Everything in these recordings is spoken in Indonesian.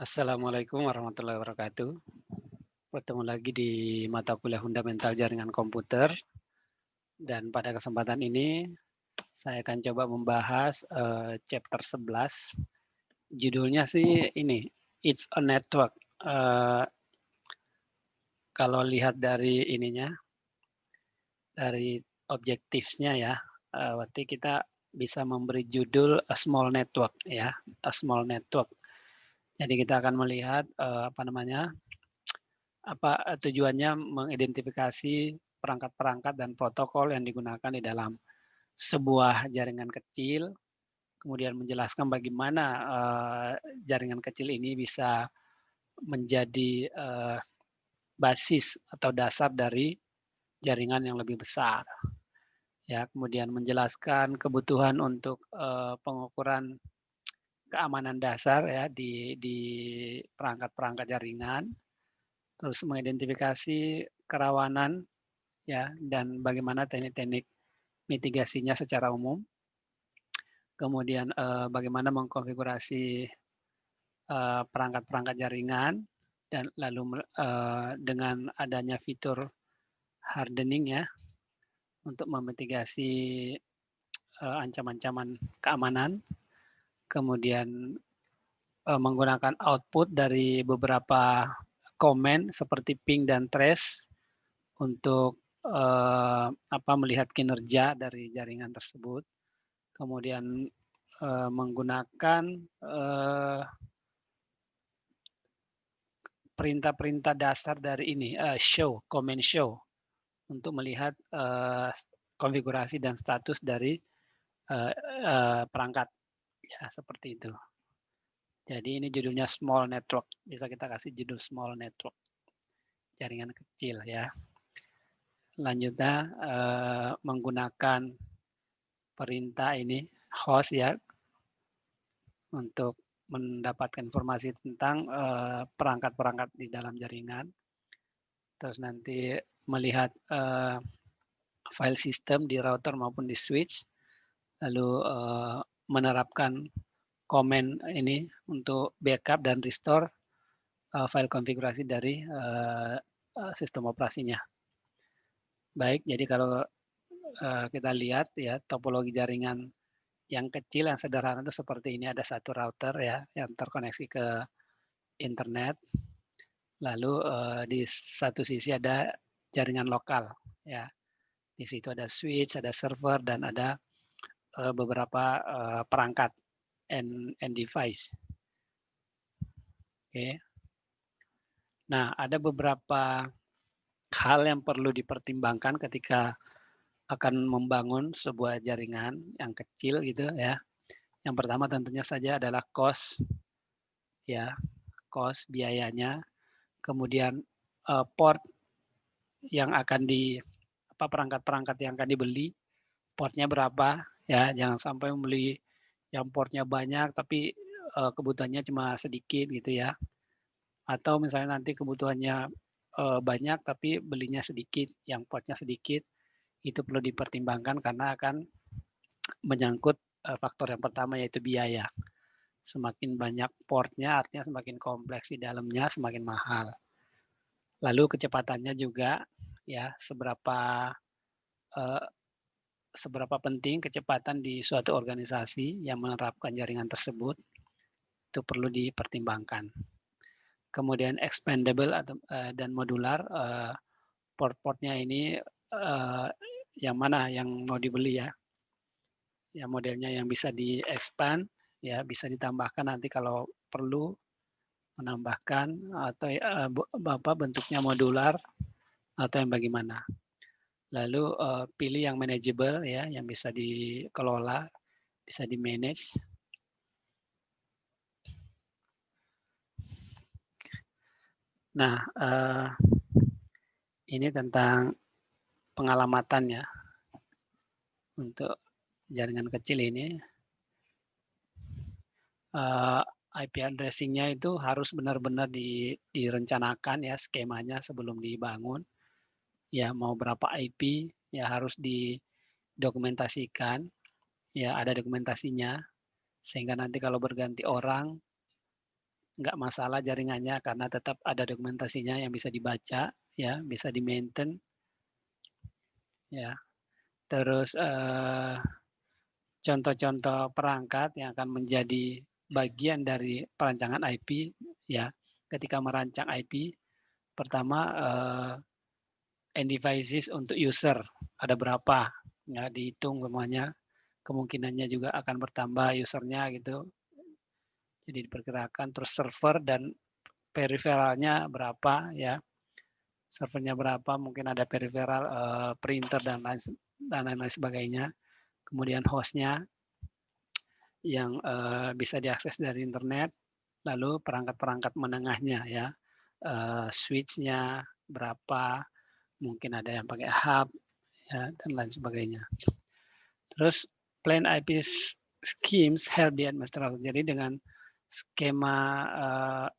Assalamualaikum warahmatullahi wabarakatuh. Bertemu lagi di mata kuliah Fundamental Jaringan Komputer dan pada kesempatan ini saya akan coba membahas chapter 11. Judulnya sih ini, It's a Network. Kalau lihat dari ininya, dari objektifnya ya, berarti kita bisa memberi judul A Small Network ya, A Small Network. Jadi kita akan melihat tujuannya mengidentifikasi perangkat-perangkat dan protokol yang digunakan di dalam sebuah jaringan kecil, kemudian menjelaskan bagaimana jaringan kecil ini bisa menjadi basis atau dasar dari jaringan yang lebih besar. Ya, kemudian menjelaskan kebutuhan untuk pengukuran keamanan dasar ya di perangkat-perangkat jaringan, terus mengidentifikasi kerawanan ya dan bagaimana teknik-teknik mitigasinya secara umum. Kemudian bagaimana mengkonfigurasi perangkat-perangkat jaringan dan lalu dengan adanya fitur hardening ya untuk memitigasi ancaman-ancaman keamanan. Kemudian menggunakan output dari beberapa komen seperti ping dan trace untuk melihat kinerja dari jaringan tersebut. Kemudian menggunakan perintah-perintah dasar dari ini, command show, untuk melihat konfigurasi dan status dari perangkat, ya seperti itu. Jadi ini judulnya small network, bisa kita kasih judul small network, jaringan kecil ya. Lanjutnya menggunakan perintah ini host ya untuk mendapatkan informasi tentang perangkat-perangkat di dalam jaringan. Terus nanti melihat file system di router maupun di switch, lalu menerapkan komen ini untuk backup dan restore file konfigurasi dari sistem operasinya. Baik, jadi kalau kita lihat ya topologi jaringan yang kecil, yang sederhana itu seperti ini, ada satu router ya yang terkoneksi ke internet. Lalu di satu sisi ada jaringan lokal ya. Di situ ada switch, ada server dan ada beberapa perangkat and device. Oke. Nah, ada beberapa hal yang perlu dipertimbangkan ketika akan membangun sebuah jaringan yang kecil gitu ya. Yang pertama tentunya saja adalah cost ya, cost biayanya. Kemudian port yang akan perangkat-perangkat yang akan dibeli, portnya berapa ya, jangan sampai membeli yang portnya banyak tapi kebutuhannya cuma sedikit gitu ya. Atau misalnya nanti kebutuhannya banyak tapi belinya sedikit, yang portnya sedikit, itu perlu dipertimbangkan karena akan menyangkut faktor yang pertama yaitu biaya. Semakin banyak portnya artinya semakin kompleks di dalamnya, semakin mahal. Lalu kecepatannya juga ya, seberapa penting kecepatan di suatu organisasi yang menerapkan jaringan tersebut, itu perlu dipertimbangkan. Kemudian expandable dan modular, port-portnya ini yang mana yang mau dibeli ya. Ya modelnya yang bisa di-expand, ya bisa ditambahkan nanti kalau perlu menambahkan, atau bentuknya modular atau yang bagaimana. Lalu pilih yang manageable ya, yang bisa dikelola, bisa di-manage. Nah, ini tentang pengalamatan ya untuk jaringan kecil ini. IP addressing-nya itu harus benar-benar direncanakan ya skemanya sebelum dibangun. Ya mau berapa IP ya harus didokumentasikan. Ya ada dokumentasinya sehingga nanti kalau berganti orang nggak masalah jaringannya karena tetap ada dokumentasinya yang bisa dibaca, ya, bisa di-maintain, ya. Terus contoh-contoh perangkat yang akan menjadi bagian dari perancangan IP, ya. Ketika merancang IP, pertama end devices untuk user ada berapa, ya, dihitung semuanya. Kemungkinannya juga akan bertambah usernya gitu. Jadi diperkirakan, terus server dan periferalnya berapa, ya. Servernya berapa, mungkin ada periferal, printer dan lain-lain sebagainya. Kemudian hostnya yang bisa diakses dari internet, lalu perangkat-perangkat menengahnya, ya, switch-nya berapa, mungkin ada yang pakai hub, ya, dan lain sebagainya. Terus plan IP schemes help the administrator. Jadi dengan skema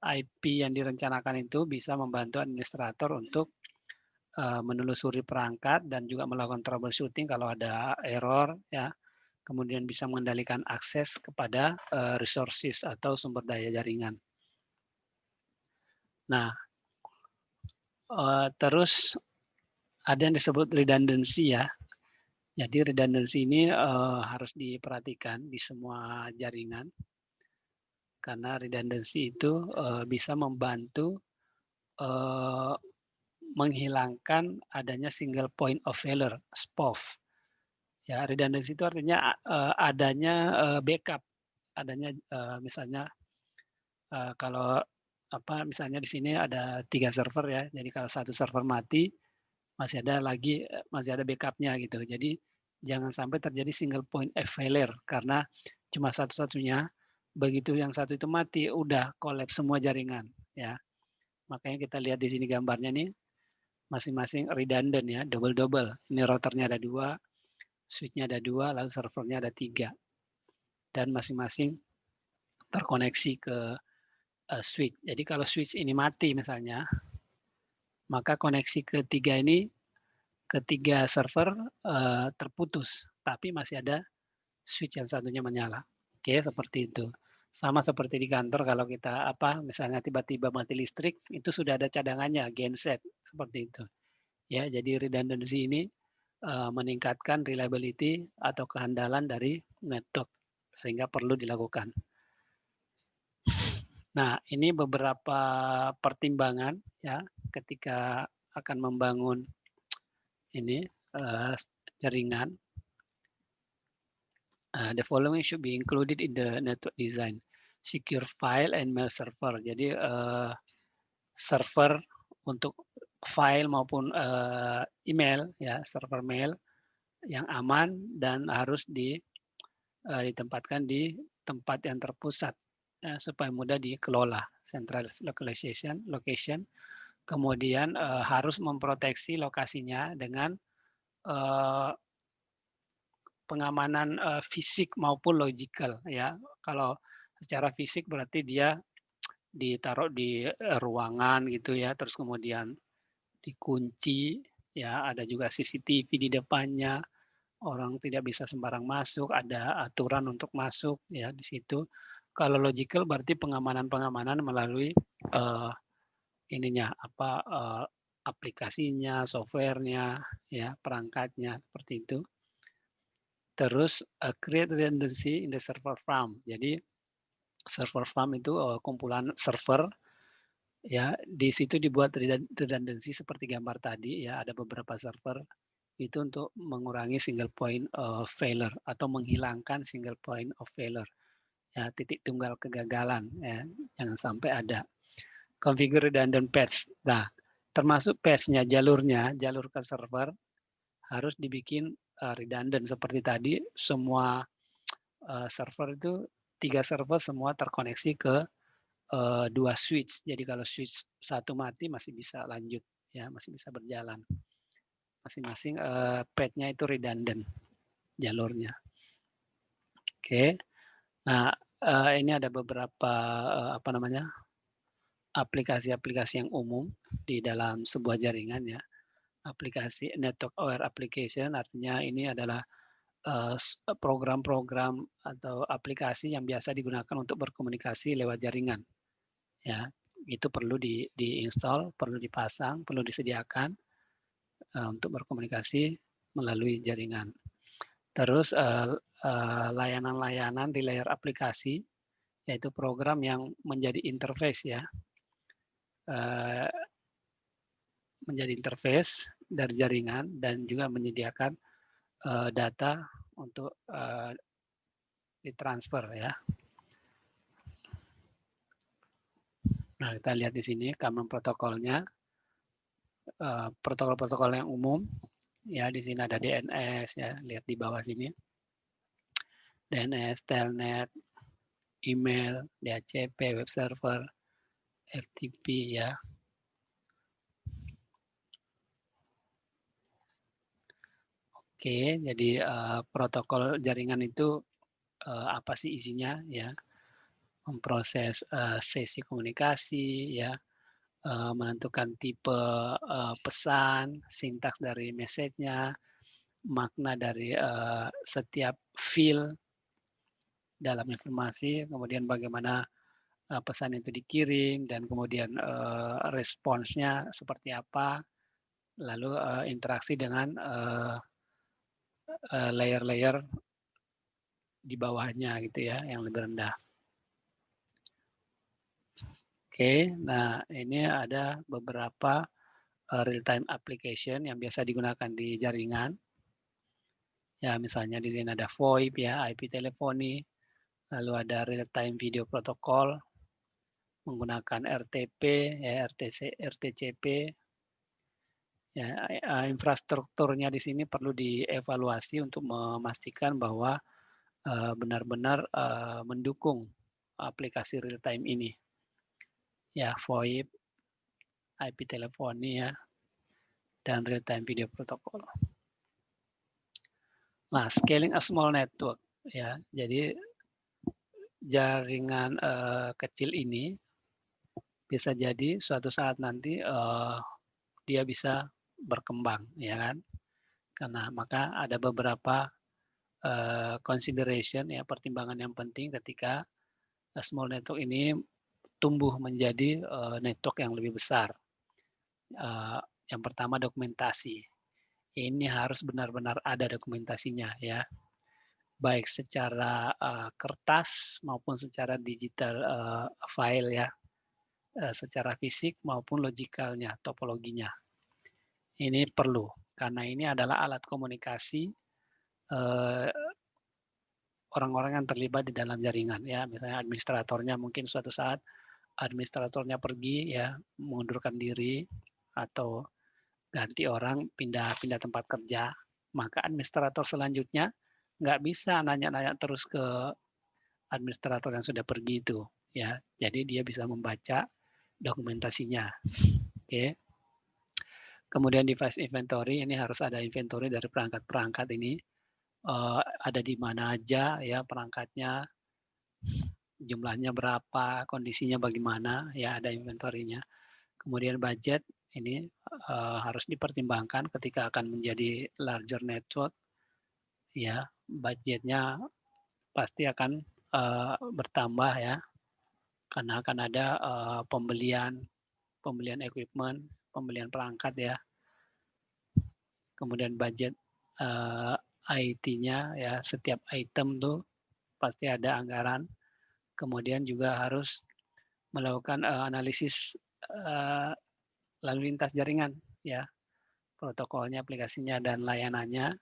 IP yang direncanakan itu bisa membantu administrator untuk menelusuri perangkat dan juga melakukan troubleshooting kalau ada error, ya. Kemudian bisa mengendalikan akses kepada resources atau sumber daya jaringan. Nah, terus ada yang disebut redundancy, ya. Jadi redundancy ini harus diperhatikan di semua jaringan karena redundancy itu bisa membantu menghilangkan adanya single point of failure (SPOF). Ya, redundancy itu artinya adanya backup, adanya misalnya kalau misalnya di sini ada 3 server, ya. Jadi kalau satu server mati, masih ada backupnya gitu. Jadi jangan sampai terjadi single point of failure karena cuma satu-satunya. Begitu yang satu itu mati, udah collapse semua jaringan, ya. Makanya kita lihat di sini gambarnya nih, masing-masing redundant, ya, double-double. Ini routernya ada 2, switch-nya ada 2, lalu servernya ada 3. Dan masing-masing terkoneksi ke switch. Jadi kalau switch ini mati misalnya, maka koneksi ketiga ini, ketiga server terputus, tapi masih ada switch yang satunya menyala. Oke, seperti itu. Sama seperti di kantor kalau kita misalnya tiba-tiba mati listrik, itu sudah ada cadangannya, genset, seperti itu. Ya, jadi redundancy ini meningkatkan reliability atau kehandalan dari network sehingga perlu dilakukan. Nah, ini beberapa pertimbangan, ya, ketika akan membangun ini jaringan. The following should be included in the network design: secure file and mail server. Jadi server untuk file maupun email, ya, server mail yang aman dan harus ditempatkan di tempat yang terpusat, ya, supaya mudah dikelola, central location. Kemudian harus memproteksi lokasinya dengan pengamanan fisik maupun logical, ya. Kalau secara fisik berarti dia ditaruh di ruangan gitu, ya, terus kemudian dikunci, ya, ada juga CCTV di depannya, orang tidak bisa sembarang masuk, ada aturan untuk masuk, ya, di situ. Kalau logical berarti pengamanan melalui aplikasinya, softwarenya, ya, perangkatnya, seperti itu. Terus create redundancy in the server farm. Jadi server farm itu kumpulan server, ya, di situ dibuat redundancy seperti gambar tadi, ya, ada beberapa server itu untuk mengurangi single point of failure atau menghilangkan single point of failure, ya, titik tunggal kegagalan, ya, jangan sampai ada. Configure redundant paths. Nah, termasuk paths-nya, jalur ke server harus dibikin redundant seperti tadi. Semua server itu 3 server semua terkoneksi ke 2 switch. Jadi kalau switch satu mati masih bisa lanjut, ya, masih bisa berjalan. Masing-masing path-nya itu redundant jalurnya. Oke. Nah, ini ada beberapa aplikasi-aplikasi yang umum di dalam sebuah jaringan, ya. Aplikasi network aware application artinya ini adalah program-program atau aplikasi yang biasa digunakan untuk berkomunikasi lewat jaringan. Ya, itu perlu diinstal, perlu dipasang, perlu disediakan untuk berkomunikasi melalui jaringan. Terus layanan-layanan di layer aplikasi, yaitu program yang menjadi interface ya, menjadi interface dari jaringan dan juga menyediakan data untuk ditransfer ya. Nah, kita lihat di sini common protokolnya, protokol-protokol yang umum ya. Di sini ada DNS ya, lihat di bawah sini. DNS, Telnet, email, DHCP, web server, FTP ya. Oke, jadi protokol jaringan itu apa sih isinya ya? Memproses sesi komunikasi ya, menentukan tipe pesan, sintaks dari message-nya, makna dari setiap field dalam informasi, kemudian bagaimana pesan itu dikirim, dan kemudian responsnya seperti apa, lalu interaksi dengan layer-layer di bawahnya gitu ya, yang lebih rendah. Oke, nah ini ada beberapa real-time application yang biasa digunakan di jaringan. Ya, misalnya di sini ada VoIP ya, IP teleponi, lalu ada real-time video protocol menggunakan RTP, ya, RTCP. Ya, infrastrukturnya di sini perlu dievaluasi untuk memastikan bahwa benar-benar mendukung aplikasi real-time ini. Ya, VoIP, IP teleponi ya, dan real-time video protocol. Nah, scaling a small network ya. Jadi jaringan kecil ini bisa jadi suatu saat nanti dia bisa berkembang, ya kan? Karena maka ada beberapa consideration ya, pertimbangan yang penting ketika small network ini tumbuh menjadi network yang lebih besar. Yang pertama dokumentasi. Ini harus benar-benar ada dokumentasinya ya, baik secara kertas maupun secara digital file ya, secara fisik maupun logikalnya, topologinya. Ini perlu karena ini adalah alat komunikasi orang-orang yang terlibat di dalam jaringan ya, misalnya administratornya mungkin suatu saat administratornya pergi ya, mengundurkan diri atau ganti orang, pindah tempat kerja, maka administrator selanjutnya nggak bisa nanya-nanya terus ke administrator yang sudah pergi itu ya, jadi dia bisa membaca dokumentasinya. Oke. Kemudian device inventory, ini harus ada inventory dari perangkat-perangkat ini, ada di mana aja ya perangkatnya, jumlahnya berapa, kondisinya bagaimana, ya ada inventory-nya. Kemudian budget, ini harus dipertimbangkan ketika akan menjadi larger network, ya budgetnya pasti akan bertambah ya, karena akan ada pembelian equipment, pembelian perangkat ya. Kemudian budget IT-nya ya, setiap item tuh pasti ada anggaran. Kemudian juga harus melakukan analisis lalu lintas jaringan ya, protokolnya, aplikasinya, dan layanannya.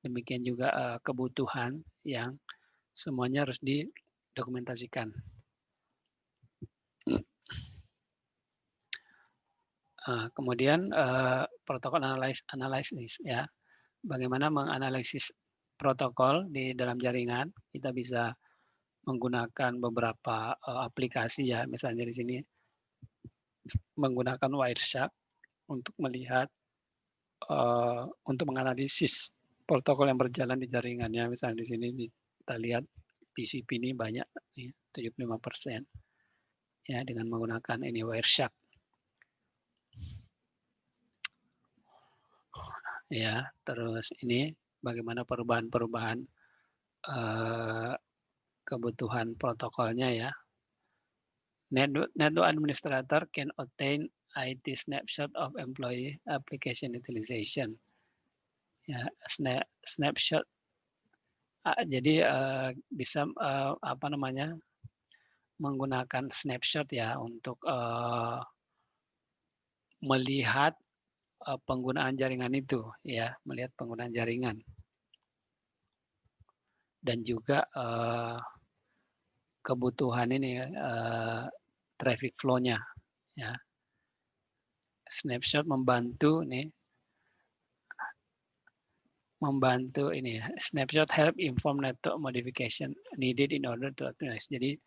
Demikian juga kebutuhan yang semuanya harus didokumentasikan. Kemudian protokol analisis ya, bagaimana menganalisis protokol di dalam jaringan. Kita bisa menggunakan beberapa aplikasi ya, misalnya di sini menggunakan Wireshark untuk melihat untuk menganalisis protokol yang berjalan di jaringannya. Misalnya di sini kita lihat TCP ini banyak, 75% ya, dengan menggunakan ini Wireshark. Ya, terus ini bagaimana perubahan-perubahan kebutuhan protokolnya ya. Network administrator can obtain IT snapshot of employee application utilization. Ya, snapshot. Jadi bisa apa namanya, menggunakan snapshot ya untuk melihat penggunaan jaringan itu, ya, melihat penggunaan jaringan dan juga kebutuhan ini traffic flow-nya, ya. Snapshot membantu ini snapshot help inform network modification needed in order to optimize. Jadi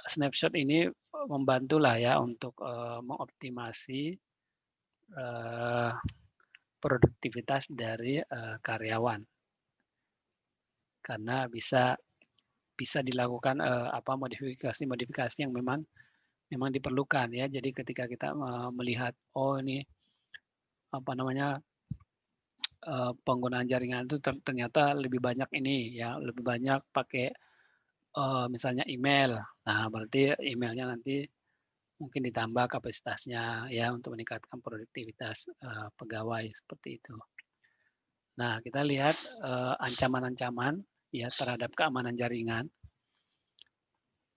snapshot ini membantulah ya untuk mengoptimasi produktivitas dari karyawan, karena bisa dilakukan modifikasi yang memang diperlukan ya. Jadi ketika kita melihat ini apa namanya, penggunaan jaringan itu ternyata lebih banyak ini ya, lebih banyak pakai misalnya email. Nah, berarti emailnya nanti mungkin ditambah kapasitasnya ya untuk meningkatkan produktivitas pegawai seperti itu. Nah, kita lihat ancaman-ancaman ya terhadap keamanan jaringan.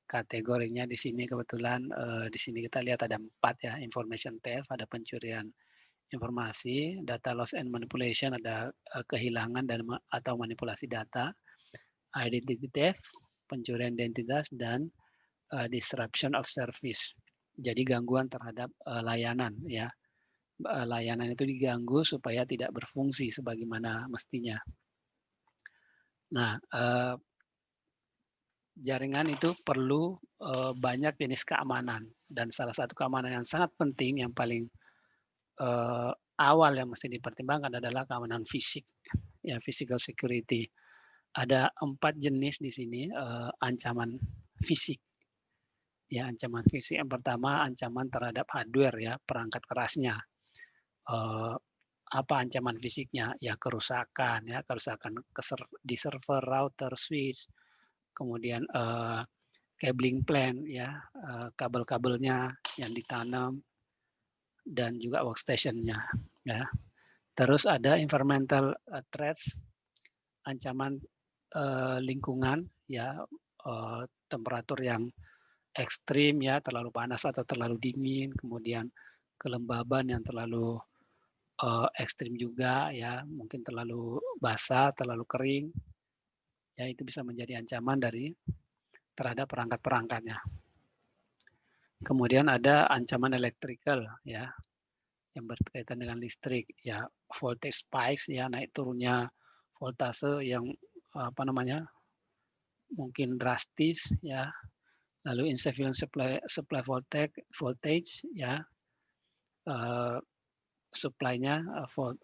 Kategorinya di sini kebetulan di sini kita lihat ada 4 ya, information theft, ada pencurian informasi, data loss and manipulation, ada kehilangan dan atau manipulasi data, identity theft, pencurian identitas, dan disruption of service. Jadi gangguan terhadap layanan ya. Layanan itu diganggu supaya tidak berfungsi sebagaimana mestinya. Nah, jaringan itu perlu banyak jenis keamanan, dan salah satu keamanan yang sangat penting yang paling awal yang mesti dipertimbangkan adalah keamanan fisik, ya, physical security. Ada 4 jenis di sini ancaman fisik. Ya, ancaman fisik yang pertama ancaman terhadap hardware ya, perangkat kerasnya. Apa ancaman fisiknya? Ya kerusakan ya, kerusakan di server, router, switch, kemudian cabling plan ya, kabel-kabelnya yang ditanam, dan juga workstation-nya ya. Terus ada environmental threats, ancaman lingkungan ya, temperatur yang ekstrim ya, terlalu panas atau terlalu dingin, kemudian kelembaban yang terlalu ekstrim juga ya, mungkin terlalu basah, terlalu kering. Ya, itu bisa menjadi ancaman terhadap perangkat-perangkatnya. Kemudian ada ancaman electrical ya, yang berkaitan dengan listrik ya, voltage spikes ya, naik turunnya voltase yang apa namanya, mungkin drastis ya. Lalu insufficient supply voltage ya, supply-nya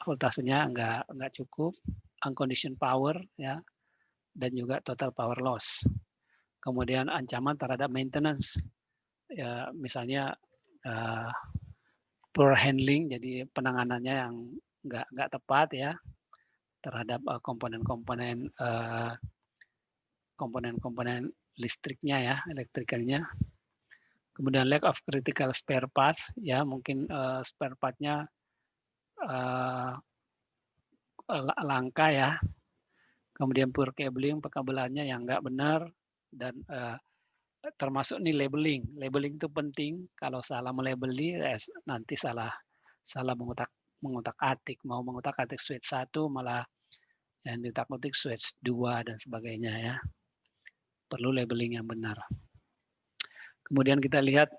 voltasenya enggak cukup, unconditioned power ya, dan juga total power loss. Kemudian ancaman terhadap maintenance ya, misalnya poor handling, jadi penanganannya yang enggak tepat ya terhadap komponen-komponen listriknya ya, elektrikalnya. Kemudian lack of critical spare parts ya, mungkin spare part-nya langka ya. Kemudian poor cabling, pekabelannya yang enggak benar, dan termasuk nih labeling. Labeling itu penting. Kalau salah melabeli nanti salah mengutak-atik, mau mengutak-atik switch 1 malah yang diutak-atik switch 2 dan sebagainya ya. Perlu labeling yang benar. Kemudian kita lihat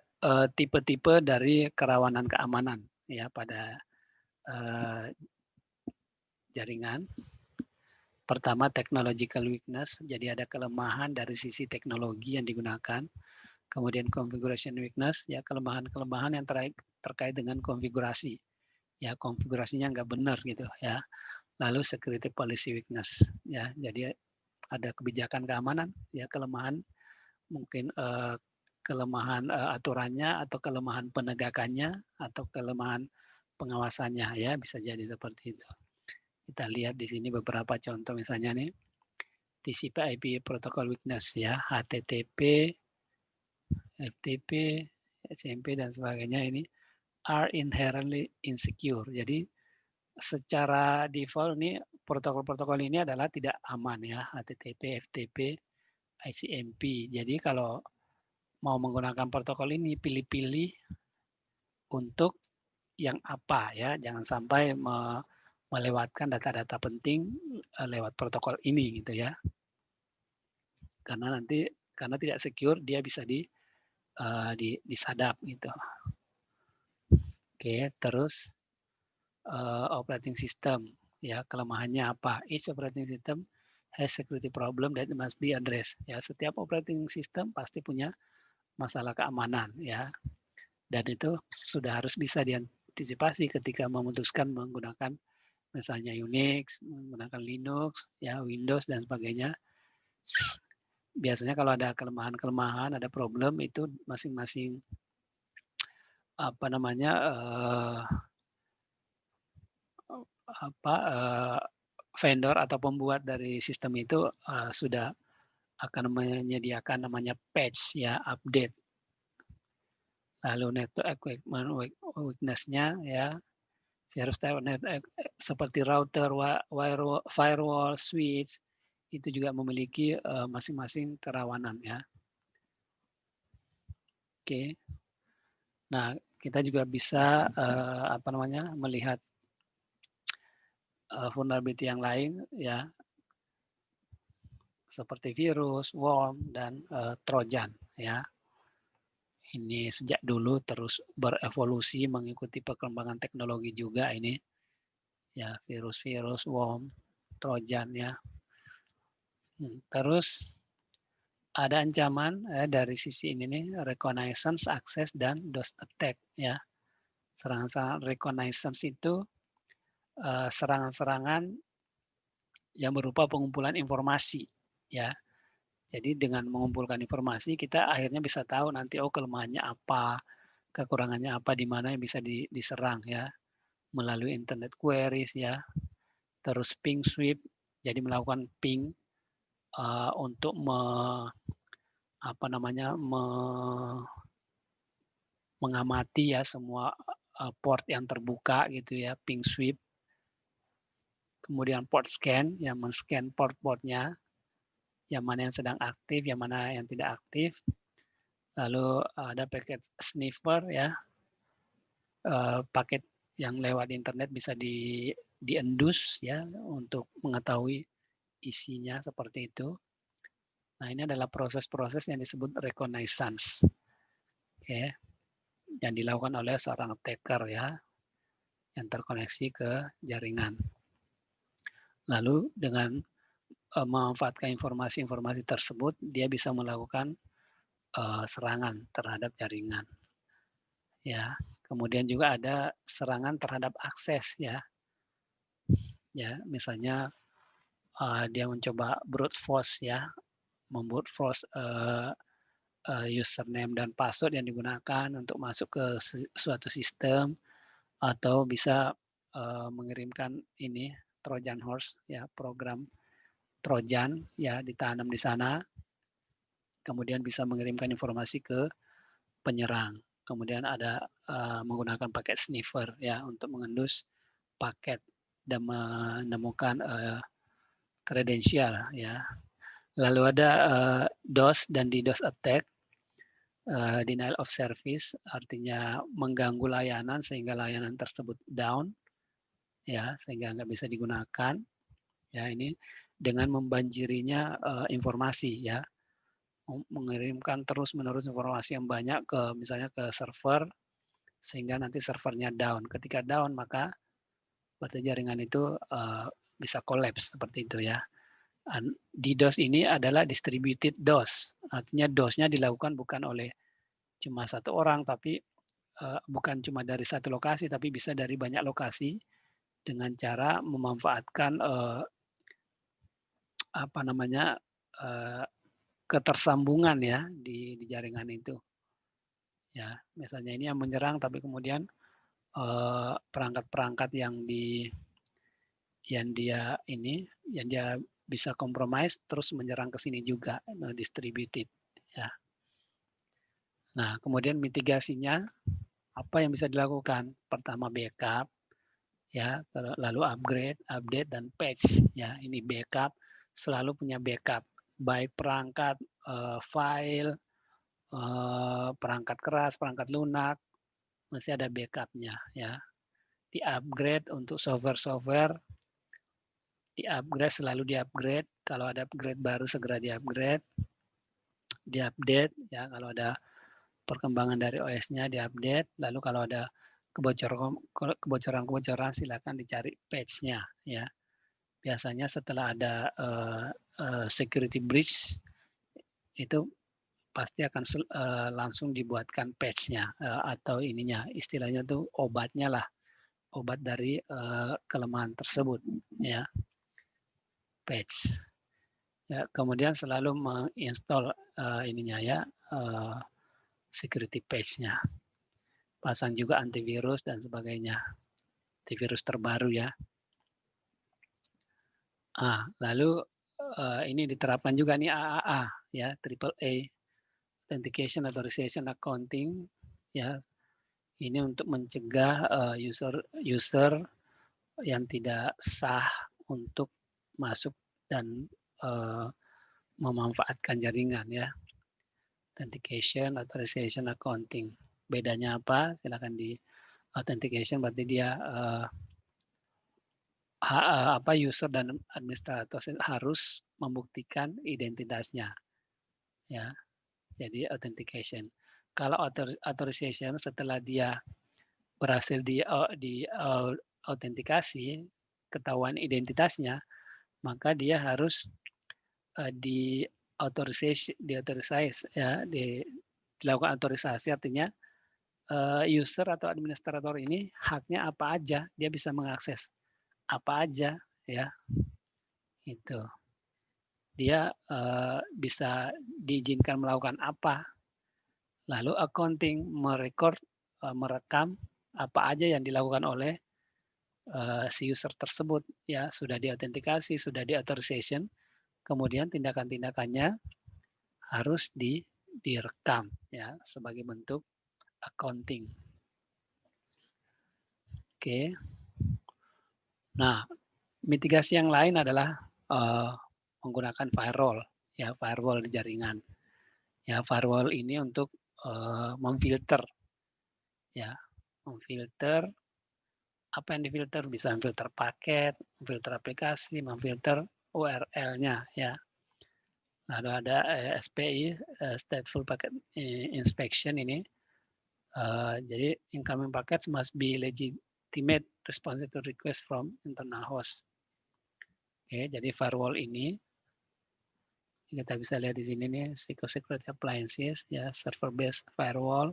tipe-tipe dari kerawanan keamanan ya pada jaringan. Pertama, technological weakness, jadi ada kelemahan dari sisi teknologi yang digunakan. Kemudian configuration weakness, ya kelemahan-kelemahan yang terkait dengan konfigurasi. Ya, konfigurasinya nggak benar gitu ya. Lalu security policy weakness, ya, jadi ada kebijakan keamanan, ya kelemahan, mungkin kelemahan aturannya atau kelemahan penegakannya atau kelemahan pengawasannya ya, bisa jadi seperti itu. Kita lihat di sini beberapa contoh, misalnya nih TCP/IP protocol weakness ya, HTTP FTP, SMP dan sebagainya ini are inherently insecure. Jadi secara default ini protokol-protokol ini adalah tidak aman ya, HTTP, FTP, ICMP. Jadi kalau mau menggunakan protokol ini pilih-pilih untuk yang apa ya, jangan sampai melewatkan data-data penting lewat protokol ini gitu ya. Karena tidak secure dia bisa disadap gitu. Oke, terus operating system ya, kelemahannya apa? Each operating system has security problem that must be addressed. Ya, setiap operating system pasti punya masalah keamanan ya. Dan itu sudah harus bisa diantisipasi ketika memutuskan menggunakan misalnya Unix, menggunakan Linux, ya Windows dan sebagainya. Biasanya kalau ada kelemahan-kelemahan, ada problem itu masing-masing vendor atau pembuat dari sistem itu sudah akan menyediakan namanya patch ya, update. Lalu network equipment weakness-nya ya, virus seperti router, firewall, switch itu juga memiliki masing-masing kerawanan ya. Oke. Nah, kita juga bisa melihat vulnerability yang lain ya, seperti virus, worm dan trojan ya. Ini sejak dulu terus berevolusi mengikuti perkembangan teknologi juga ini ya, virus-virus, worm, trojan ya. Terus ada ancaman dari sisi ini nih, reconnaissance, access dan DOS attack ya. Serangan-serangan reconnaissance itu serangan-serangan yang berupa pengumpulan informasi ya. Jadi dengan mengumpulkan informasi kita akhirnya bisa tahu nanti kelemahannya apa, kekurangannya apa, di mana yang bisa diserang ya, melalui internet queries ya. Terus ping sweep, jadi melakukan ping untuk mengamati ya semua port yang terbuka gitu ya, ping sweep. Kemudian port scan, yang men-scan port-portnya, yang mana yang sedang aktif, yang mana yang tidak aktif. Lalu ada paket sniffer ya, paket yang lewat internet bisa diendus ya untuk mengetahui isinya seperti itu. Nah, ini adalah proses-proses yang disebut reconnaissance. Okay. Yang dilakukan oleh seorang attacker ya, yang terkoneksi ke jaringan. Lalu dengan memanfaatkan informasi-informasi tersebut, dia bisa melakukan serangan terhadap jaringan. Ya, kemudian juga ada serangan terhadap akses ya. Ya, misalnya dia mencoba brute force ya, membrute force username dan password yang digunakan untuk masuk ke suatu sistem, atau bisa mengirimkan ini Trojan horse ya, program Trojan ya ditanam di sana, kemudian bisa mengirimkan informasi ke penyerang. Kemudian ada menggunakan paket sniffer ya untuk mengendus paket dan menemukan kredensial ya. Lalu ada DOS dan DDoS attack, denial of service, artinya mengganggu layanan sehingga layanan tersebut down ya, sehingga nggak bisa digunakan ya. Ini dengan membanjirinya informasi ya, mengirimkan terus-menerus informasi yang banyak ke misalnya ke server sehingga nanti servernya down. Ketika down maka berarti jaringan itu bisa collapse seperti itu ya. DDoS ini adalah distributed DOS, artinya DOS-nya dilakukan bukan oleh cuma satu orang, tapi bukan cuma dari satu lokasi, tapi bisa dari banyak lokasi dengan cara memanfaatkan ketersambungan ya di jaringan itu. Ya, misalnya ini yang menyerang, tapi kemudian perangkat-perangkat yang dia bisa compromise terus menyerang ke sini juga, distributed ya. Nah, kemudian mitigasinya apa yang bisa dilakukan? Pertama backup, ya, lalu upgrade, update, dan patch. Ya, ini backup, selalu punya backup, baik perangkat, file, perangkat keras, perangkat lunak, masih ada backupnya. Ya, di upgrade untuk software-software, di upgrade, selalu di upgrade. Kalau ada upgrade baru segera di upgrade, di update. Ya, kalau ada perkembangan dari OS-nya di update. Lalu kalau ada kebocoran-kebocoran silakan dicari patch-nya. Ya, biasanya setelah ada security breach itu pasti akan langsung dibuatkan patch-nya atau ininya, istilahnya tuh obatnya lah, obat dari kelemahan tersebut, ya, patch. Ya, kemudian selalu menginstall ininya ya, security patch-nya. Pasang juga antivirus dan sebagainya, antivirus terbaru ya. Lalu ini diterapkan juga nih AAA ya, Triple A, Authentication Authorization Accounting ya. Ini untuk mencegah user yang tidak sah untuk masuk dan memanfaatkan jaringan ya. Authentication Authorization Accounting. Bedanya apa? Silakan di authentication berarti dia user dan administrator harus membuktikan identitasnya ya. Jadi authentication. Kalau authorization setelah dia berhasil di autentikasi, ketahuan identitasnya, maka dia harus di authorize ya, dilakukan autorisasi, artinya user atau administrator ini haknya apa aja, dia bisa mengakses apa aja ya, itu dia bisa diizinkan melakukan apa. Lalu accounting merekam apa aja yang dilakukan oleh si user tersebut ya, sudah diautentikasi, sudah di authorization, kemudian tindakan-tindakannya harus direkam ya sebagai bentuk accounting. Oke. Nah, mitigasi yang lain adalah menggunakan firewall ya, firewall di jaringan. Ya, firewall ini untuk memfilter ya, memfilter apa yang difilter, bisa memfilter paket, memfilter aplikasi, memfilter URL-nya ya. Lalu ada SPI, Stateful Packet Inspection ini. Jadi incoming packets must be legitimate responsive to request from internal host. Oke, jadi firewall ini kita bisa lihat di sini nih, security appliances ya, server based firewall,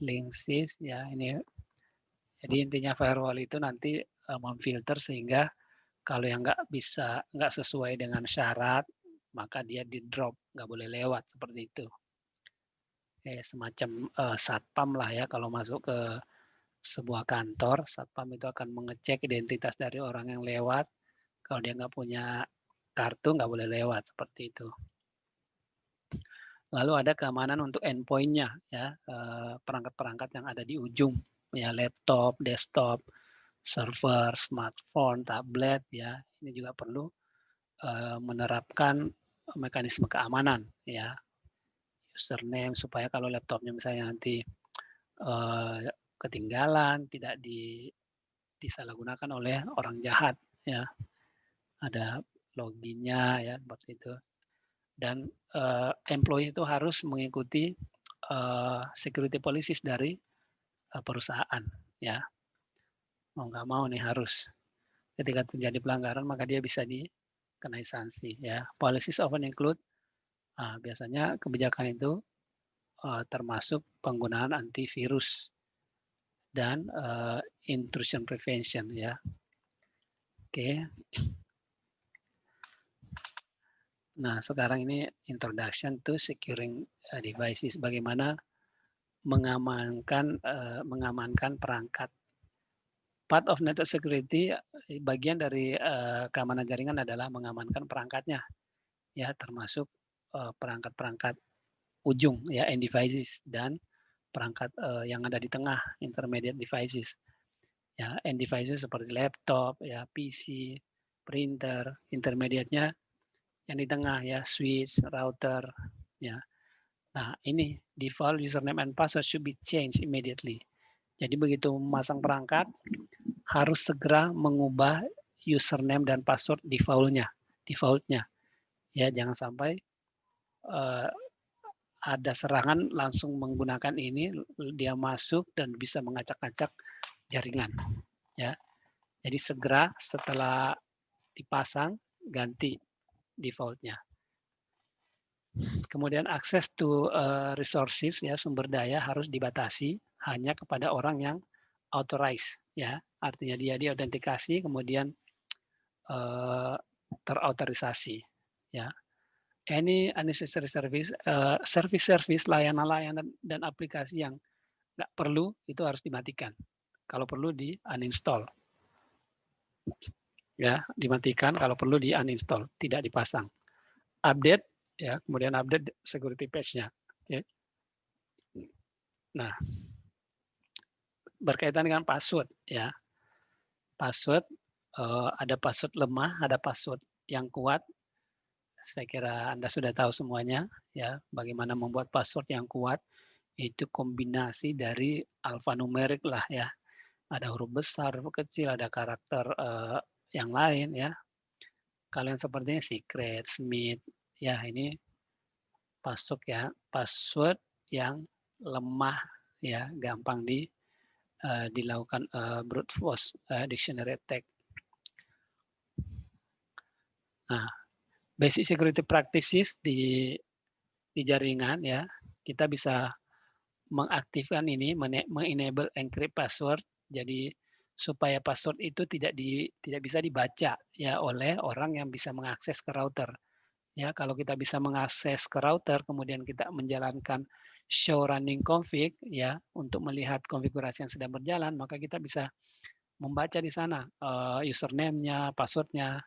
Linksys ya, ini. Jadi intinya firewall itu nanti memfilter sehingga kalau yang nggak sesuai dengan syarat, maka dia di drop, nggak boleh lewat seperti itu. Semacam satpam lah ya, kalau masuk ke sebuah kantor, satpam itu akan mengecek identitas dari orang yang lewat. Kalau dia nggak punya kartu, nggak boleh lewat, seperti itu. Lalu ada keamanan untuk endpoint-nya, ya, perangkat-perangkat yang ada di ujung, ya, laptop, desktop, server, smartphone, tablet, ya, ini juga perlu menerapkan mekanisme keamanan, ya, username supaya kalau laptopnya misalnya nanti ketinggalan, tidak disalahgunakan oleh orang jahat, ya, ada loginnya, ya, seperti itu. Dan employee itu harus mengikuti security policies dari perusahaan, ya, mau nggak mau nih harus. Ketika terjadi pelanggaran maka dia bisa dikenai sanksi, ya. Policies often include biasanya kebijakan itu termasuk penggunaan antivirus dan intrusion prevention, ya. Oke. Nah, sekarang ini introduction to securing devices, bagaimana mengamankan perangkat. Part of network security, bagian dari keamanan jaringan adalah mengamankan perangkatnya, ya, termasuk perangkat-perangkat ujung ya, end devices, dan perangkat yang ada di tengah, intermediate devices. Ya, end devices seperti laptop, ya, PC, printer, intermediate-nya yang di tengah ya, switch, router, ya. Nah, ini default username and password should be changed immediately. Jadi begitu memasang perangkat, harus segera mengubah username dan password defaultnya. Ya, jangan sampai ada serangan langsung menggunakan ini, dia masuk dan bisa mengacak-acak jaringan. Ya, jadi segera setelah dipasang ganti defaultnya. Kemudian akses to resources ya, sumber daya harus dibatasi hanya kepada orang yang authorized ya, artinya dia diautentikasi kemudian terautorisasi ya. Any unnecessary service, layanan-layanan dan aplikasi yang nggak perlu itu harus dimatikan. Kalau perlu di uninstall. Ya, dimatikan, kalau perlu di uninstall, tidak dipasang. Update ya, kemudian update security patch-nya. Okay. Nah, berkaitan dengan password ya. Password ada password lemah, ada password yang kuat. Saya kira Anda sudah tahu semuanya ya, bagaimana membuat password yang kuat. Itu kombinasi dari alfanumerik lah ya. Ada huruf besar, huruf kecil, ada karakter yang lain ya. Kalau yang sepertinya secret, Smith, ya ini password ya, password yang lemah ya, gampang dilakukan brute force dictionary attack. Nah, basic security practices di jaringan ya, kita bisa mengaktifkan ini, mengenable encrypt password, jadi supaya password itu tidak bisa dibaca ya oleh orang yang bisa mengakses ke router. Ya, kalau kita bisa mengakses ke router, kemudian kita menjalankan show running config ya untuk melihat konfigurasi yang sedang berjalan, maka kita bisa membaca di sana username-nya, password-nya.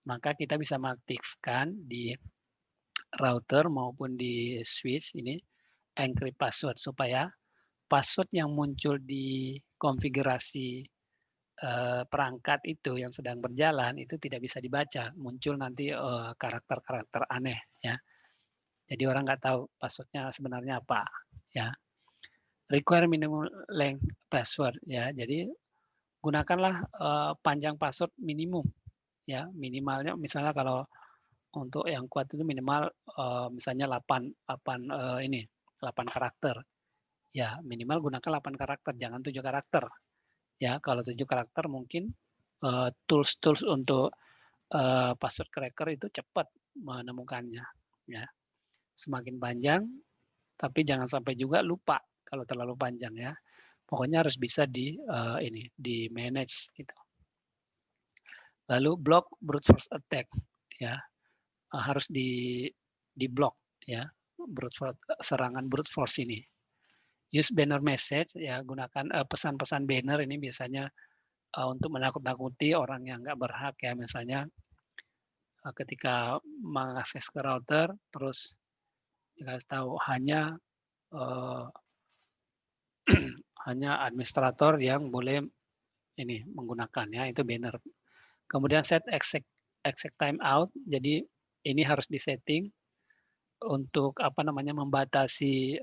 Maka kita bisa mengaktifkan di router maupun di switch ini encrypt password supaya password yang muncul di konfigurasi perangkat itu yang sedang berjalan itu tidak bisa dibaca, muncul nanti karakter-karakter aneh ya. Jadi orang nggak tahu passwordnya sebenarnya apa ya. Require minimum length password ya. Jadi gunakanlah panjang password minimum ya. Minimalnya misalnya kalau untuk yang kuat itu minimal misalnya 8 karakter. Ya, minimal gunakan 8 karakter, jangan 7 karakter. Ya, kalau 7 karakter mungkin tools untuk password cracker itu cepat menemukannya. Ya, semakin panjang, tapi jangan sampai juga lupa kalau terlalu panjang ya. Pokoknya harus bisa di manage gitu. Lalu block brute force attack ya, harus di block ya, serangan brute force ini. Use banner message ya, gunakan pesan-pesan banner ini biasanya untuk menakut-nakuti orang yang nggak berhak ya, misalnya ketika mengakses ke router terus dikasih tahu hanya hanya administrator yang boleh ini menggunakan ya, itu banner. Kemudian set exact time out, jadi ini harus disetting untuk membatasi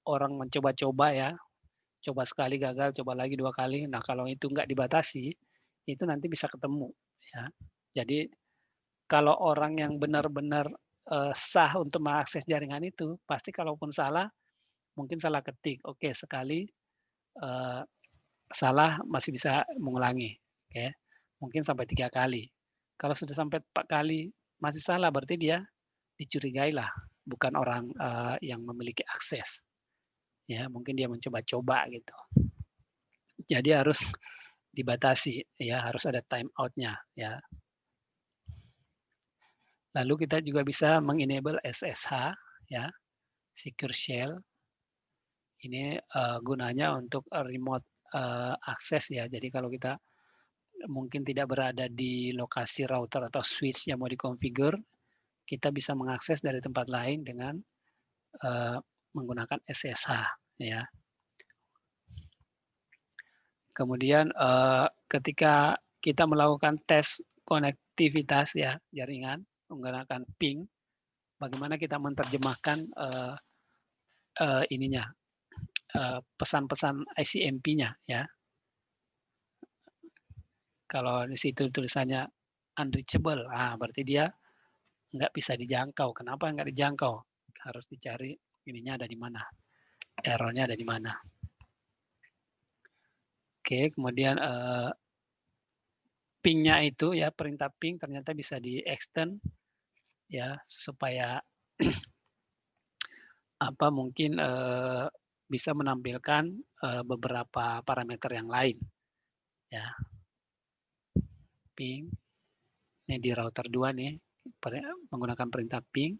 orang mencoba-coba ya, coba sekali gagal, coba lagi 2 kali. Nah, kalau itu nggak dibatasi, itu nanti bisa ketemu ya. Jadi kalau orang yang benar-benar sah untuk mengakses jaringan itu, pasti kalaupun salah, mungkin salah ketik. Oke, sekali salah masih bisa mengulangi. Oke, mungkin sampai 3 kali. Kalau sudah sampai 4 kali masih salah, berarti dia dicurigai lah, bukan orang yang memiliki akses. Ya, mungkin dia mencoba-coba gitu. Jadi harus dibatasi ya, harus ada time out-nya ya. Lalu kita juga bisa mengenable SSH ya, secure shell. Ini gunanya untuk remote access ya. Jadi kalau kita mungkin tidak berada di lokasi router atau switch yang mau dikonfigur, kita bisa mengakses dari tempat lain dengan menggunakan SSH ya. Kemudian ketika kita melakukan tes konektivitas ya jaringan menggunakan ping, bagaimana kita menerjemahkan ininya pesan-pesan ICMP-nya ya. Kalau di situ tulisannya unreachable, berarti dia nggak bisa dijangkau. Kenapa nggak dijangkau? Harus dicari ininya ada di mana, errornya ada di mana. Oke, kemudian ping-nya itu ya perintah ping ternyata bisa di-extend ya supaya apa mungkin bisa menampilkan beberapa parameter yang lain ya. Ping ini di router 2 nih menggunakan perintah ping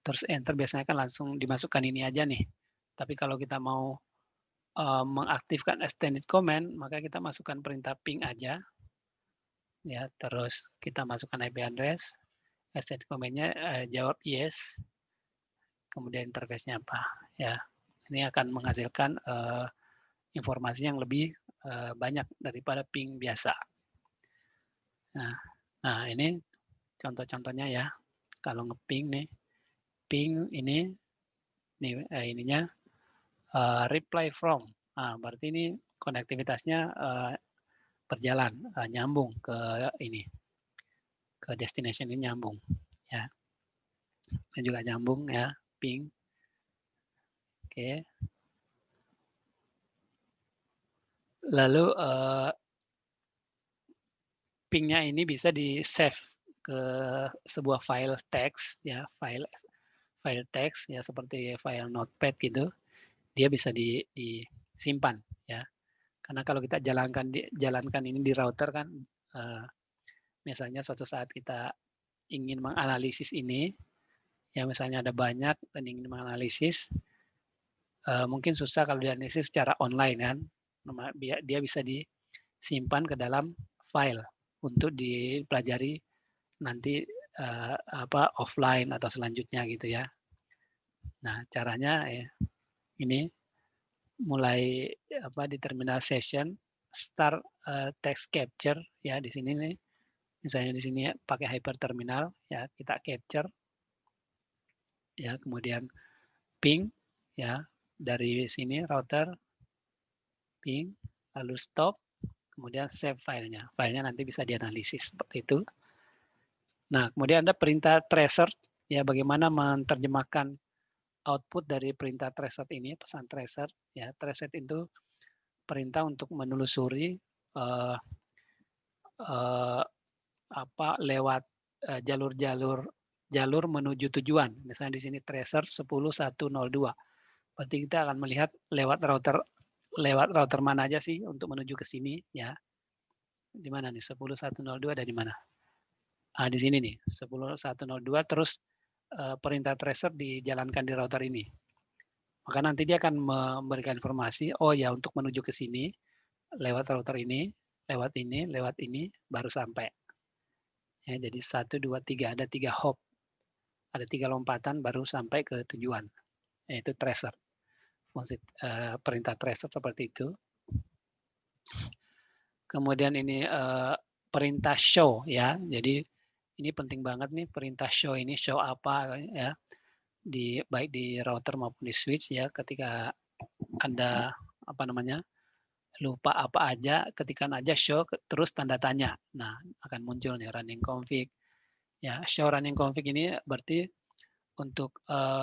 terus enter biasanya kan langsung dimasukkan ini aja nih. Tapi kalau kita mau mengaktifkan extended command maka kita masukkan perintah ping aja ya, terus kita masukkan IP address, extended command-nya jawab yes, kemudian interface-nya apa ya. Ini akan menghasilkan informasi yang lebih banyak daripada ping biasa. Nah ini contoh-contohnya ya. Kalau ngeping nih, ping ini ininya reply from. Berarti ini konektivitasnya berjalan, nyambung ke ini, ke destination ini nyambung ya. Ini juga nyambung ya, ping. Oke. Lalu ping-nya ini bisa di-save ke sebuah file teks ya, file teks ya seperti file notepad gitu. Dia bisa disimpan ya. Karena kalau kita jalankan ini di router kan misalnya suatu saat kita ingin menganalisis ini ya misalnya ada banyak dan ingin menganalisis mungkin susah kalau dianalisis secara online kan. Dia bisa disimpan ke dalam file untuk dipelajari nanti offline atau selanjutnya gitu ya. Nah, caranya ini mulai di terminal session start text capture ya di sini nih. Misalnya di sini pakai hyperterminal ya, kita capture ya, kemudian ping ya dari sini router ping lalu stop kemudian save filenya. Filenya nanti bisa dianalisis seperti itu. Nah, kemudian ada perintah tracer ya, bagaimana menerjemahkan output dari perintah tracer ini, pesan tracer ya. Tracer itu perintah untuk menelusuri lewat jalur menuju tujuan. Misalnya di sini tracer 10102. Berarti kita akan melihat lewat router mana aja sih untuk menuju ke sini ya. Di mana nih 10102 ada di mana? Di sini nih 10102 terus perintah tracer dijalankan di router ini. Maka nanti dia akan memberikan informasi, oh ya untuk menuju ke sini lewat router ini, lewat ini baru sampai. Ya, jadi 1, 2, 3 ada 3 hop. Ada 3 lompatan baru sampai ke tujuan. Yaitu tracer. Fungsi perintah tracer seperti itu. Kemudian ini perintah show ya. Jadi ini penting banget nih perintah show ini, show apa ya. Baik di router maupun di switch ya, ketika Anda lupa apa aja, ketikan aja show terus tanda tanya. Nah, akan muncul nih running config. Ya, show running config ini berarti untuk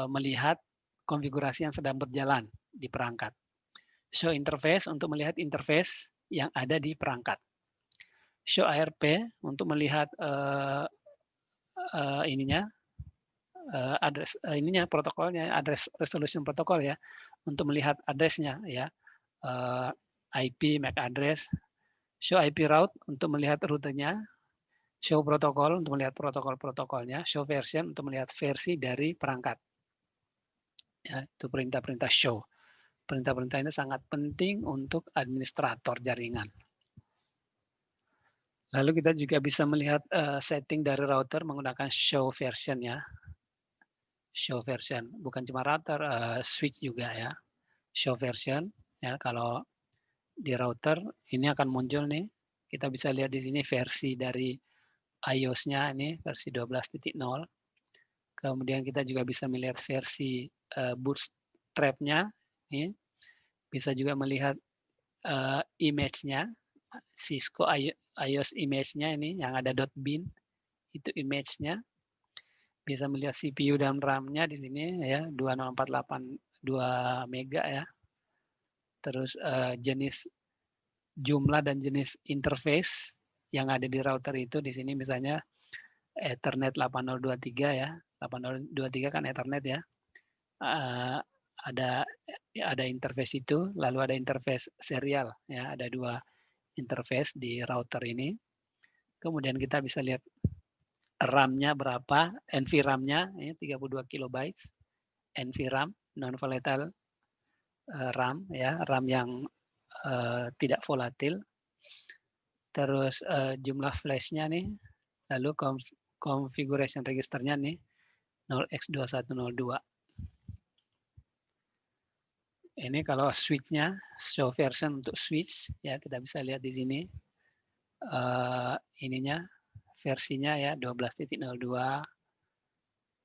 melihat konfigurasi yang sedang berjalan di perangkat. Show interface untuk melihat interface yang ada di perangkat. Show ARP untuk melihat address protokolnya, address resolution protokol ya, untuk melihat addressnya ya, IP, MAC address. Show IP route untuk melihat rutenya. Show protokol untuk melihat protokol-protokolnya. Show version untuk melihat versi dari perangkat. Ya, itu perintah-perintah show. Perintah-perintah ini sangat penting untuk administrator jaringan. Lalu kita juga bisa melihat setting dari router menggunakan show version ya. show version, bukan cuma router, switch juga ya. Show version ya, kalau di router ini akan muncul nih, kita bisa lihat di sini versi dari iOS-nya ini versi 12.0. Kemudian kita juga bisa melihat versi bootstrap-nya ini. Bisa juga melihat image-nya, Cisco iOS image-nya ini yang ada .bin, itu image-nya. Bisa melihat CPU dan RAM-nya di sini ya, 2048 2 mega ya. Terus jenis jumlah dan jenis interface yang ada di router itu di sini misalnya Ethernet 8023 ya. 8023 kan Ethernet ya. Ada interface itu, lalu ada interface serial ya, ada 2 interface di router ini. Kemudian kita bisa lihat RAM-nya berapa, NVRAM-nya ya, 32 kilobytes, NVRAM, non volatile RAM ya, RAM yang tidak volatil. Terus jumlah flash-nya nih, lalu configuration registernya nih 0x2102. Ini kalau switch-nya, show version untuk switch ya, kita bisa lihat di sini ininya versinya ya 12.02,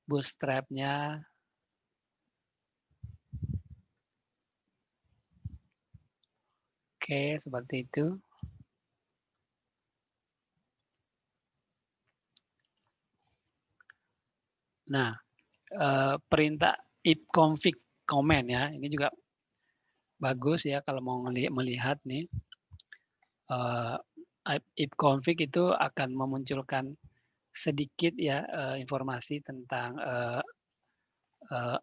bootstrap-nya oke, seperti itu. Nah, perintah ipconfig command ya, ini juga bagus ya kalau mau melihat nih. Ipconfig itu akan memunculkan sedikit ya informasi tentang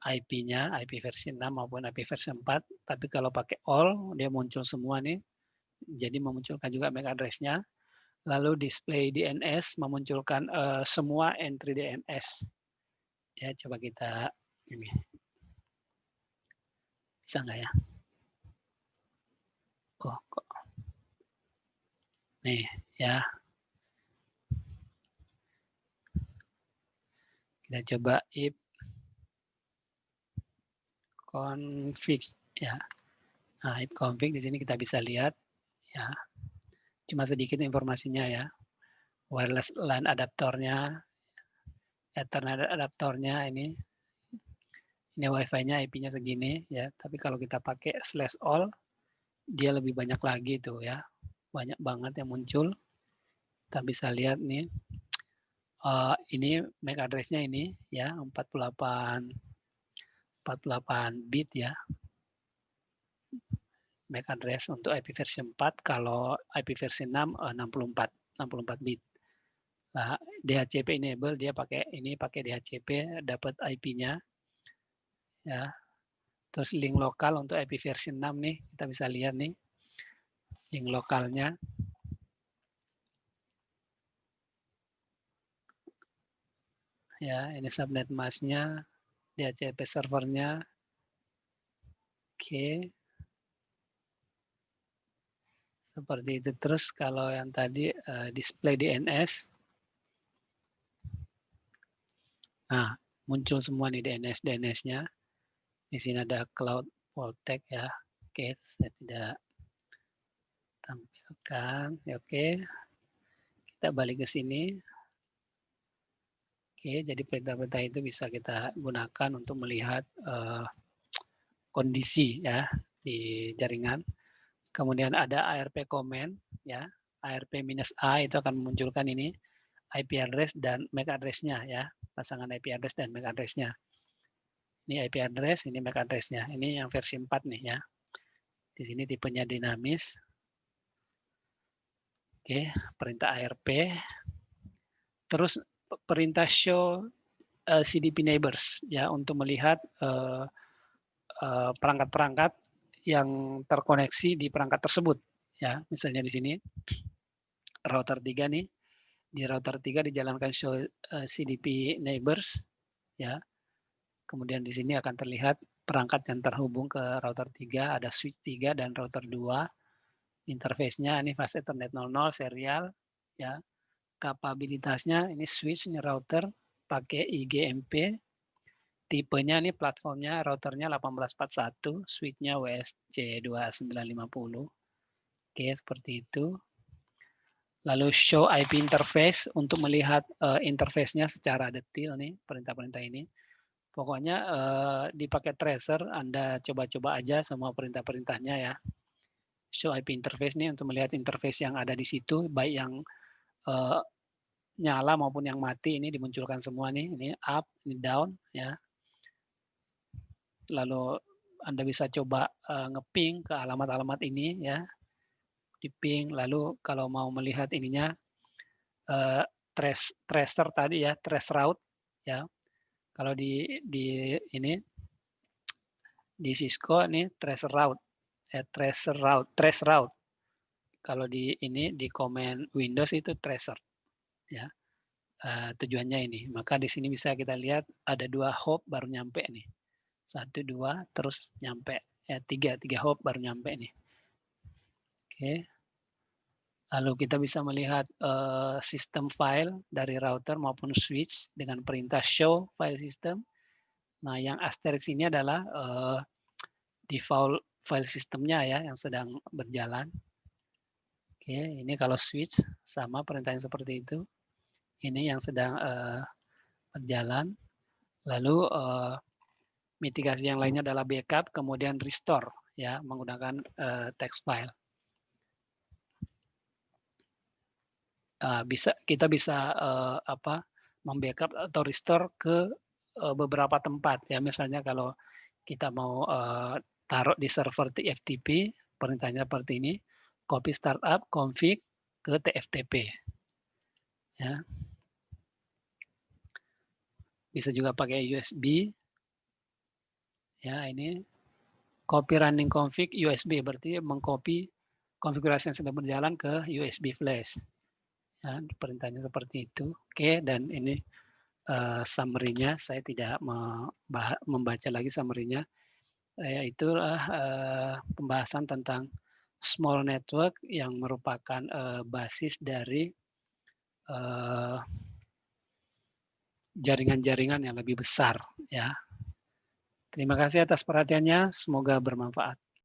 IP-nya, IP versi 6 maupun IP versi 4. Tapi kalau pakai all, dia muncul semua nih. Jadi memunculkan juga MAC address-nya. Lalu display DNS memunculkan semua entry DNS. Ya, coba kita ini. Bisa nggak ya? Oh, kok. Nih, ya. Kita coba ipconfig ya. Nah, ipconfig di sini kita bisa lihat ya. Cuma sedikit informasinya ya. Wireless LAN adaptornya, Ethernet adaptornya ini WiFi-nya IP-nya segini ya. Tapi kalau kita pakai /all, dia lebih banyak lagi tuh ya. Banyak banget yang muncul. Kita bisa lihat nih. Ini MAC address-nya ini ya 48 bit ya. MAC address untuk IP versi 4, kalau IP versi 6 64 bit. Nah, DHCP enable dia pakai DHCP, dapat IP-nya ya. Terus link lokal untuk IP versi 6 nih, kita bisa lihat nih link lokalnya. Ya, ini subnet mask-nya, DHCP servernya. Oke. Seperti itu. Terus kalau yang tadi display DNS. Nah, muncul semua nih DNS-nya. Di sini ada Cloud Voltec ya. Oke, saya tidak tampilkan. Oke. Kita balik ke sini. Oke, jadi perintah-perintah itu bisa kita gunakan untuk melihat kondisi ya di jaringan. Kemudian ada ARP command ya. ARP-A itu akan memunculkan ini IP address dan MAC address-nya ya. Pasangan IP address dan MAC address-nya. Ini IP address, ini MAC address-nya. Ini yang versi 4 nih ya. Di sini tipenya dinamis. Oke, perintah ARP. Terus perintah show CDP neighbors ya untuk melihat perangkat-perangkat yang terkoneksi di perangkat tersebut ya. Misalnya di sini router 3 nih. Di router 3 dijalankan show CDP neighbors ya. Kemudian di sini akan terlihat perangkat yang terhubung ke router 3, ada switch 3 dan router 2. Interface-nya ini fast Ethernet 00 serial ya. Kapabilitasnya ini switch, ini router pakai IGMP tipenya nih platformnya routernya 1841, switch-nya WSC2950. Oke, seperti itu. Lalu show IP interface untuk melihat interface-nya secara detail nih, perintah-perintah ini. Pokoknya di paket tracer Anda coba-coba aja semua perintah-perintahnya ya. Show IP interface nih untuk melihat interface yang ada di situ, baik yang nyala maupun yang mati, ini dimunculkan semua nih, ini up, ini down ya. Lalu Anda bisa coba ngeping ke alamat-alamat ini ya, di ping. Lalu kalau mau melihat ininya tracer tadi ya, trace route ya. Kalau di ini di Cisco ini trace route, trace route. Kalau di ini di command Windows itu tracer ya. Tujuannya ini. Maka di sini bisa kita lihat ada 2 hop baru nyampe nih. 1, 2, terus nyampe. Ya, 3 hop baru nyampe nih. Oke. Lalu kita bisa melihat sistem file dari router maupun switch dengan perintah show file system. Nah, yang asterisk ini adalah default file sistemnya ya yang sedang berjalan. Oke, ini kalau switch sama perintahnya seperti itu. Ini yang sedang berjalan. Lalu mitigasi yang lainnya adalah backup, kemudian restore ya menggunakan text file. Kita bisa membackup atau restore ke beberapa tempat ya. Misalnya kalau kita mau taruh di server TFTP, perintahnya seperti ini, copy startup config ke TFTP. Ya. Bisa juga pakai USB. Ya, ini copy running config USB, berarti mengcopy konfigurasi yang sedang berjalan ke USB flash. Ya, perintahnya seperti itu. Oke, dan ini summary-nya, saya tidak membaca lagi summary-nya. Itulah pembahasan tentang small network yang merupakan basis dari jaringan-jaringan yang lebih besar. Ya. Terima kasih atas perhatiannya, semoga bermanfaat.